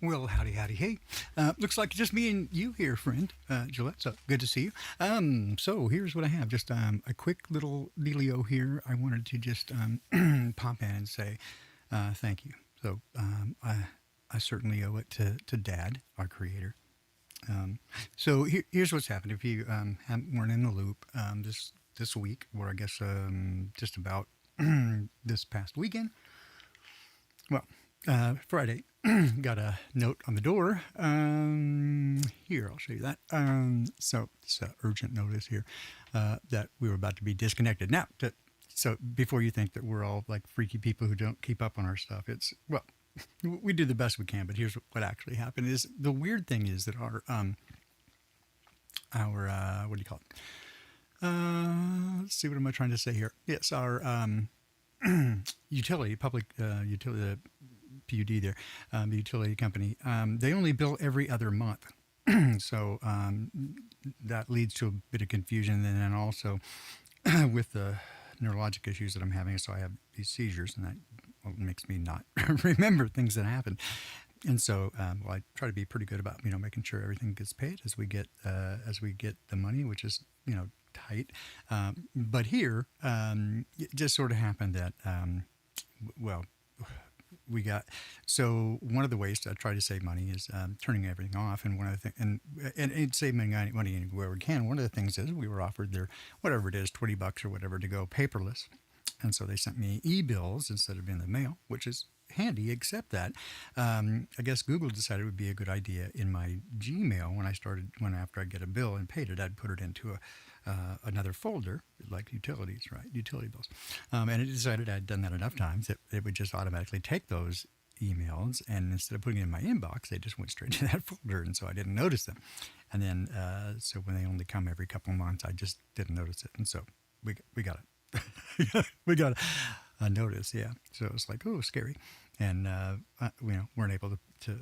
Well, howdy, howdy, hey. Looks like just me and you here, friend, Gillette. So good to see you. So here's what I have. Just a quick little dealio here. I wanted to just pop in and say thank you. So I certainly owe it to Dad, our creator. So here's what's happened. If you weren't in the loop this week, or I guess just about this past weekend, well, Friday, got a note on the door. Here, I'll show you that. So it's an urgent notice here that we were about to be disconnected. Now, so before you think that we're all like freaky people who don't keep up on our stuff, well, we do the best we can. But here's what actually happened: is the weird thing is that our what do you call it? Let's see, what am I trying to say here? Yes, our public utility, PUD there, the utility company, they only bill every other month. So that leads to a bit of confusion. And then also with the neurologic issues that I'm having, so I have these seizures, and that makes me not remember things that happened. And so, I try to be pretty good about making sure everything gets paid as we get the money, which is tight. But here, it just sort of happened that we got, so one of the ways to try to save money is turning everything off. And one of the things, and save money anywhere we can. One of the things is we were offered their, whatever it is, $20 or whatever, to go paperless. And so they sent me e-bills instead of in the mail, which is handy, except that I guess Google decided it would be a good idea in my Gmail when after I get a bill and paid it, I'd put it into another folder, like utilities, right? Utility bills. And it decided I'd done that enough times that it would just automatically take those emails, and instead of putting it in my inbox, they just went straight to that folder, and so I didn't notice them. And then, so when they only come every couple of months, I just didn't notice it. And so we got it. We got a notice, yeah. So it was like, oh, scary. And weren't able to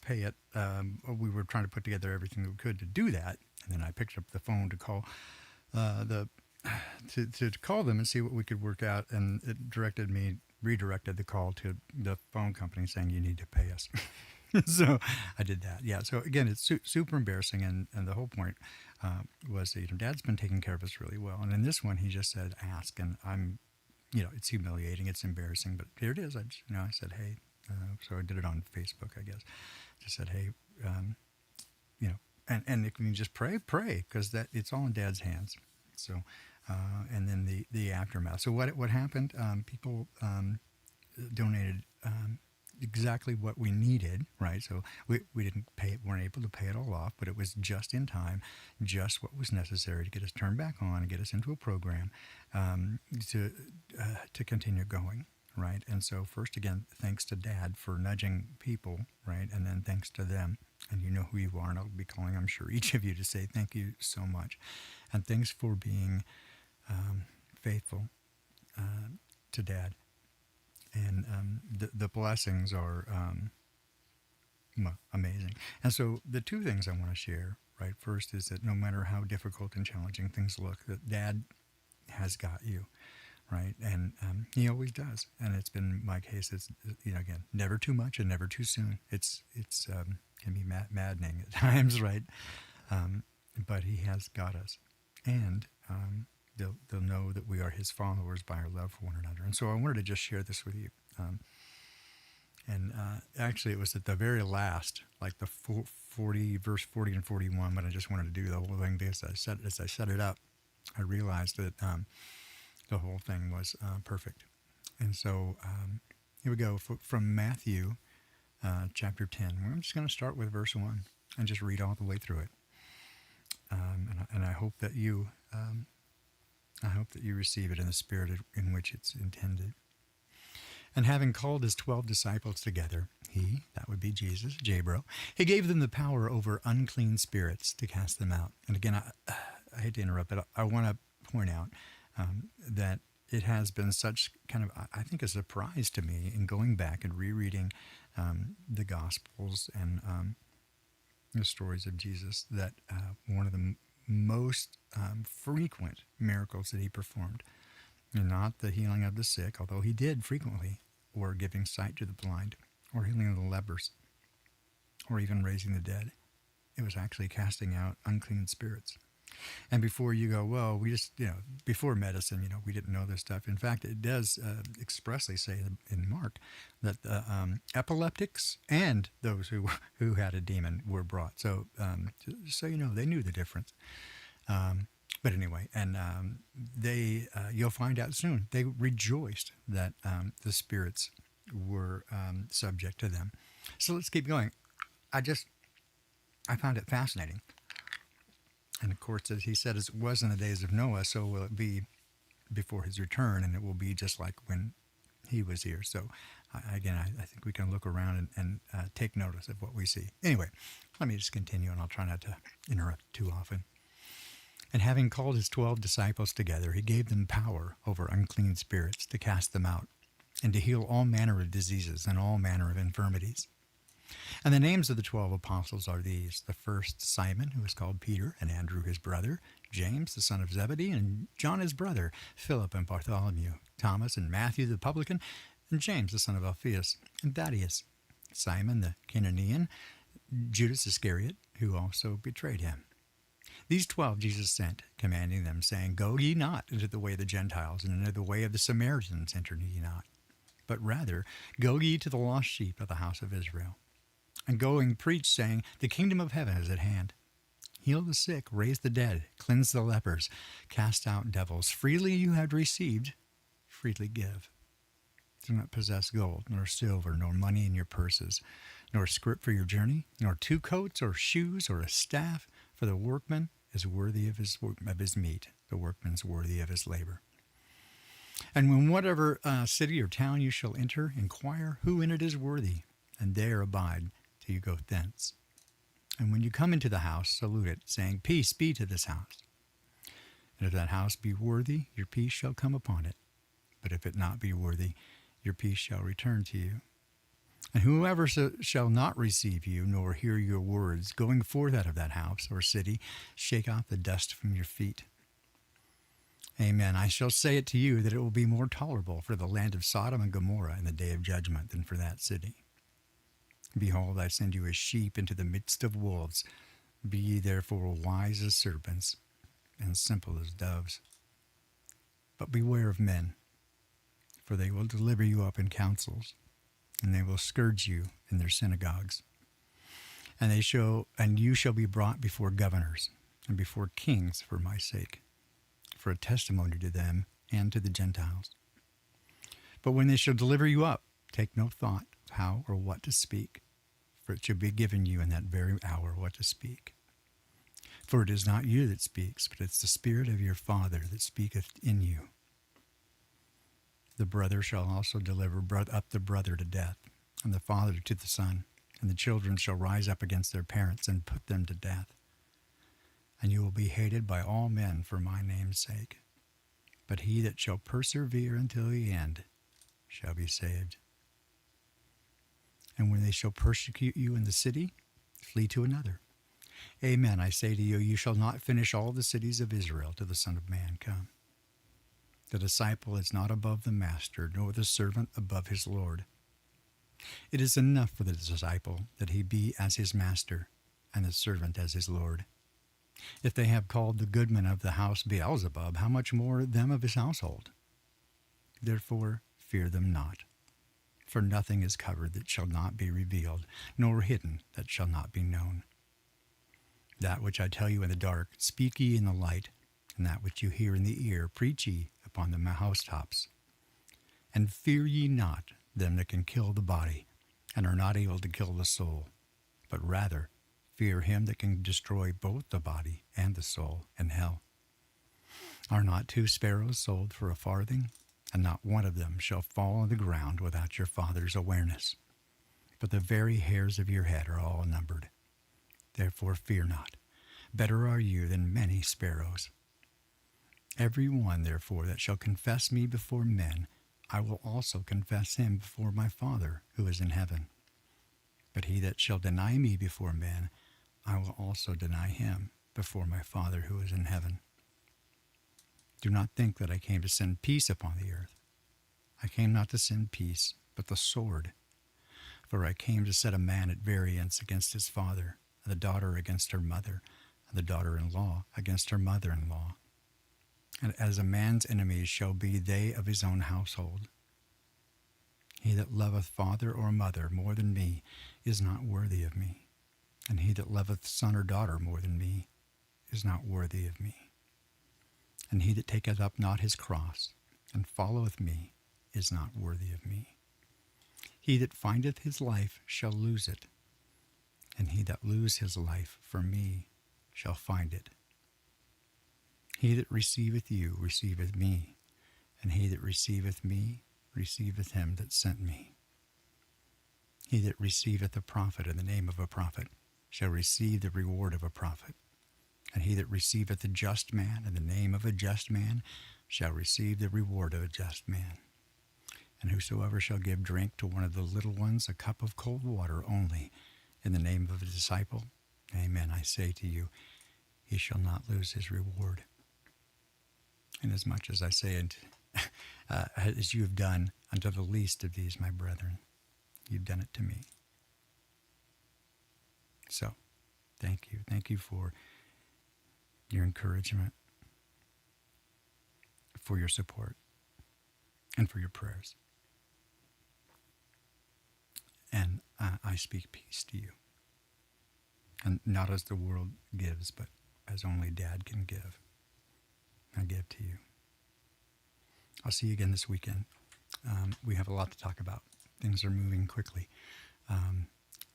pay it. We were trying to put together everything that we could to do that, and then I picked up the phone to call to call them and see what we could work out, and it redirected the call to the phone company saying you need to pay us. So I did that. Yeah. So again, it's super embarrassing, and the whole point was that Dad's been taking care of us really well, and in this one he just said ask, and I'm, it's humiliating, it's embarrassing, but here it is. I said, hey, so I did it on Facebook, I guess. Just said, hey, and if you can just pray, because that it's all in Dad's hands. So, and then the aftermath. So what happened? People donated exactly what we needed, right? So we didn't pay it, weren't able to pay it all off, but it was just in time, just what was necessary to get us turned back on and get us into a program to continue going, right? And so first, again, thanks to Dad for nudging people, right? And then thanks to them, and you know who you are, and I'll be calling, I'm sure, each of you to say thank you so much. And thanks for being faithful to Dad. And the blessings are amazing. And so the two things I want to share, right, first is that no matter how difficult and challenging things look, that Dad has got you, right? And he always does. And it's been my case. It's, again, never too much and never too soon. It's can be maddening at times, right? But he has got us. And they'll know that we are his followers by our love for one another. And so I wanted to just share this with you. Actually, it was at the very last, like the 40, verse 40 and 41, but I just wanted to do the whole thing because as I set it up, I realized that the whole thing was perfect. And so here we go from Matthew chapter 10. I'm just going to start with verse 1 and just read all the way through it. And I hope that you receive it in the spirit in which it's intended. And having called his 12 disciples together, he, that would be Jesus, J-Bro, he gave them the power over unclean spirits to cast them out. And again, I hate to interrupt, but I want to point out that it has been such kind of, I think, a surprise to me in going back and rereading the Gospels and the stories of Jesus, that one of the most frequent miracles that he performed, and not the healing of the sick, although he did frequently, or giving sight to the blind, or healing of the lepers, or even raising the dead. It was actually casting out unclean spirits. And before you go, well, we just, before medicine, we didn't know this stuff. In fact, it does expressly say in Mark that epileptics and those who had a demon were brought. So, they knew the difference. But anyway, and you'll find out soon, they rejoiced that the spirits were subject to them. So let's keep going. I found it fascinating. And of course, as he said, as it was in the days of Noah, so will it be before his return, and it will be just like when he was here. So, I think we can look around and take notice of what we see. Anyway, let me just continue, and I'll try not to interrupt too often. And having called his 12 disciples together, he gave them power over unclean spirits to cast them out, and to heal all manner of diseases and all manner of infirmities. And the names of the 12 apostles are these: the first, Simon, who is called Peter, and Andrew his brother, James the son of Zebedee, and John his brother, Philip and Bartholomew, Thomas and Matthew the publican, and James the son of Alphaeus, and Thaddeus, Simon the Cananean, Judas Iscariot, who also betrayed him. These 12 Jesus sent, commanding them, saying, Go ye not into the way of the Gentiles, and into the way of the Samaritans enter ye not, but rather go ye to the lost sheep of the house of Israel. And going preach, saying, The kingdom of heaven is at hand. Heal the sick, raise the dead, cleanse the lepers, cast out devils. Freely you have received, freely give. Do not possess gold, nor silver, nor money in your purses, nor scrip for your journey, nor 2 coats, or shoes, or a staff, for the workman is worthy of his meat. The workman's worthy of his labor. And when whatever city or town you shall enter, inquire who in it is worthy, and there abide till you go thence. And when you come into the house, salute it, saying, Peace be to this house. And if that house be worthy, your peace shall come upon it. But if it not be worthy, your peace shall return to you. And whoever shall not receive you, nor hear your words, going forth out of that house or city, shake off the dust from your feet. Amen. I shall say it to you, that it will be more tolerable for the land of Sodom and Gomorrah in the day of judgment than for that city. Behold, I send you as sheep into the midst of wolves. Be ye therefore wise as serpents, and simple as doves. But beware of men, for they will deliver you up in councils, and they will scourge you in their synagogues. And you shall be brought before governors and before kings for my sake, for a testimony to them and to the Gentiles. But when they shall deliver you up, take no thought how or what to speak, for it shall be given you in that very hour what to speak. For it is not you that speaks, but it's the Spirit of your Father that speaketh in you. The brother shall also deliver up the brother to death, and the father to the son, and the children shall rise up against their parents and put them to death. And you will be hated by all men for my name's sake. But he that shall persevere until the end shall be saved. And when they shall persecute you in the city, flee to another. Amen, I say to you, you shall not finish all the cities of Israel till the Son of Man come. The disciple is not above the master, nor the servant above his Lord. It is enough for the disciple that he be as his master, and the servant as his Lord. If they have called the goodman of the house Beelzebub, how much more them of his household? Therefore fear them not. For nothing is covered that shall not be revealed, nor hidden that shall not be known. That which I tell you in the dark, speak ye in the light, and that which you hear in the ear, preach ye upon the housetops. And fear ye not them that can kill the body, and are not able to kill the soul, but rather fear him that can destroy both the body and the soul in hell. Are not 2 sparrows sold for a farthing? And not one of them shall fall on the ground without your Father's awareness. But the very hairs of your head are all numbered. Therefore fear not. Better are you than many sparrows. Every one, therefore, that shall confess me before men, I will also confess him before my Father who is in heaven. But he that shall deny me before men, I will also deny him before my Father who is in heaven. Do not think that I came to send peace upon the earth. I came not to send peace, but the sword. For I came to set a man at variance against his father, and the daughter against her mother, and the daughter-in-law against her mother-in-law. And as a man's enemies shall be they of his own household. He that loveth father or mother more than me is not worthy of me, and he that loveth son or daughter more than me is not worthy of me. And he that taketh up not his cross, and followeth me, is not worthy of me. He that findeth his life shall lose it, and he that lose his life for me shall find it. He that receiveth you receiveth me, and he that receiveth me receiveth him that sent me. He that receiveth a prophet in the name of a prophet shall receive the reward of a prophet, and he that receiveth a just man in the name of a just man shall receive the reward of a just man. And whosoever shall give drink to one of the little ones a cup of cold water only in the name of a disciple, amen, I say to you, he shall not lose his reward. Inasmuch as I say it, as you have done unto the least of these, my brethren, you've done it to me. So, thank you. Thank you for your encouragement, for your support, and for your prayers. And I speak peace to you. And not as the world gives, but as only Dad can give. I give to you. I'll see you again this weekend. We have a lot to talk about. Things are moving quickly.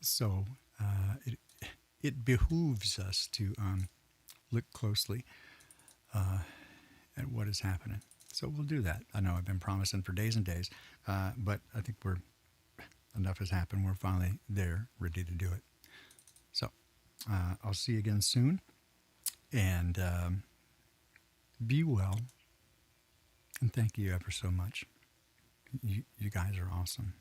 So it behooves us to look closely at what is happening. So we'll do that. I know I've been promising for days and days, but I think enough has happened. We're finally there, ready to do it. So I'll see you again soon, and be well, and thank you ever so much. You guys are awesome.